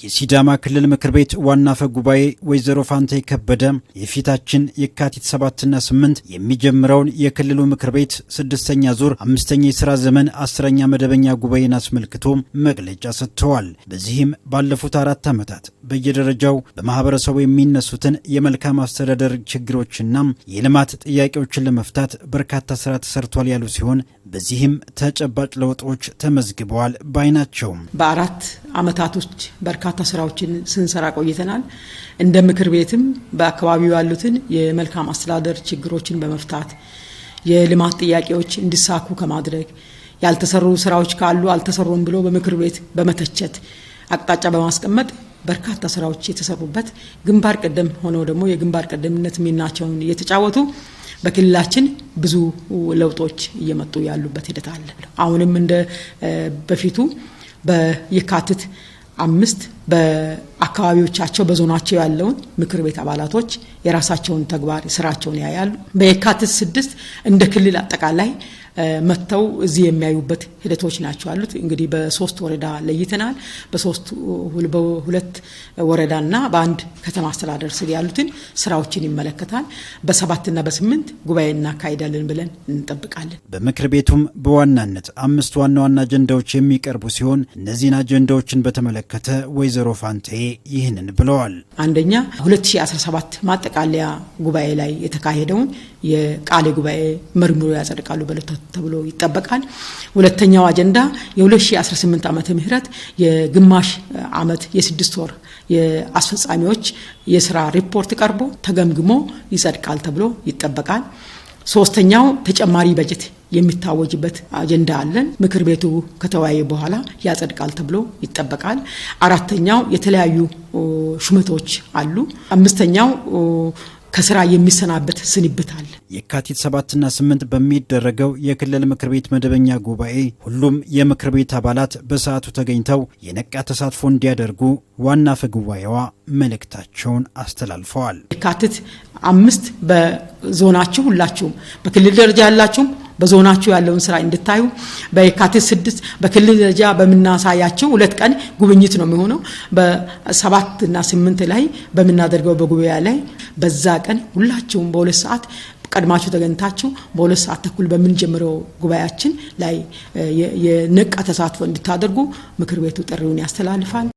የሲዳማ ክልል ምክር ቤት ዋና አፈ ጉባኤ ወይዘሮ ፋንታ ከበደ የፊታችን የካቲት 7ና 8 የሚጀምረውን የክልሉ ምክር ቤት 6ኛ ዙር 5ኛ የሥራ ዘመን 10ኛ መደበኛ ጉባኤን አስመልክቶ መግለጫ ሰጥተዋል። በዚህም ባለፉት 4 ዓመታት በየደረጃው በማህበረሰቡ የሚነሱትን የመልካም አስተዳደር ችግሮችና የልማት ጥያቄዎችን ለመፍታት በርካታ ስራ ተሰርቷል ያሉ ሲሆን በዚህም ተጨባጭ ለውጦች ተመዝግበዋል ባይናቸው። በ4 ዓመታት ውስጥ በርካታ ስራዎችን ስንሰራ ቆይተናል። እንደ ምክር ቤትም በአካባቢው ያሉትን የመልካም አስተዳደር ችግሮችን በመፍታት የልማት ጥያቄዎች እንዲሳኩ ከማድረግ ያልተሰሩ ስራዎች ካሉ አልተሰሩም ብሎ በምክር ቤት በመተቸት አቅጣጫ በማስቀመጥ በርካታ ስራዎች የተሰሩበት ግንባር ቀደም ሆነው ደግሞ የግንባር ቀደምነት ሚናቸውን እየተጫወቱ በክልላችን ብዙ ለውጦች እየመጡ ያሉበት ሂደት አለ። አሁንም እንደ በፊቱ በየካቲት 5 በአካባቢዎቻቸው በዞናቸው ያለውን ምክር ቤት አባላቶች የራሳቸውን ተግባር ስራቸውን ያያሉ። በየካቲት 6 እንደ ክልል አጠቃላይ መተው እዚህ የሚያዩበት ሂደቶች ናቸው አሉት። እንግዲህ በ3 ወረዳ ለይተናል። በሁለት ወረዳና በአንድ ከተማ አስተዳደር ስር ያሉትን ስራዎችን ይመለከታል። በ7ና በ8 ጉባኤ እናካሂዳለን ብለን እንጠብቃለን። በምክር ቤቱም በዋናነት 5 ዋና ዋና አጀንዳዎች የሚቀርቡ ሲሆን እነዚህን አጀንዳዎችን በተመለከተ ወይዘሮ ፋንታ ይህንን ብለዋል። አንደኛ 2017 ማጠቃለያ ጉባኤ ላይ የተካሄደውን የቃለ ጉባኤ መርምሮ ያጸድቃሉ ተብሎ ይጠበቃል። ሁለተኛው አጀንዳ የ2018 ዓመተ ምህረት የግማሽ ዓመት የ6 ወር የአስፈጻሚዎች የሥራ ሪፖርት ቀርቦ ተገምግሞ ይጸድቃል ተብሎ ይጠበቃል። ሶስተኛው ተጨማሪ በጀት የሚታወጅበት አጀንዳ አለን። ምክር ቤቱ ከተወያየ በኋላ ያጸድቃል ተብሎ ይጠበቃል። አራተኛው የተለያዩ ሹመቶች አሉ። አምስተኛው ከስራ የሚሰናበት ስንብት አለ። የካቲት 7ና 8 በሚደረገው የክልል ምክር ቤት መደበኛ ጉባኤ ሁሉም የምክር ቤት አባላት በሰዓቱ ተገኝተው የነቃ ተሳትፎ እንዲያደርጉ ዋና አፈ ጉባኤዋ መልእክታቸውን አስተላልፈዋል። የካቲት 5 በዞናችሁ ሁላችሁም በክልል ደረጃ ያላችሁም በዞናችሁ ያለውን ስራ እንድታዩ በየካቲት 6 በክልል ደረጃ በመናሳያችሁ 2 ቀን ጉብኝት ነው የሚሆነው። በ7ና 8 ላይ በመናደርገው በጉባኤ ላይ በዛ ቀን ሁላችሁም በ2 ሰዓት ቀድማችሁ ተገኝታችሁ በ2 ሰዓት ተኩል በመንጀምረው ጉባኤያችን ላይ የነቃ ተሳትፎ እንድታደርጉ ምክር ቤቱ ጥሪውን ያስተላልፋል።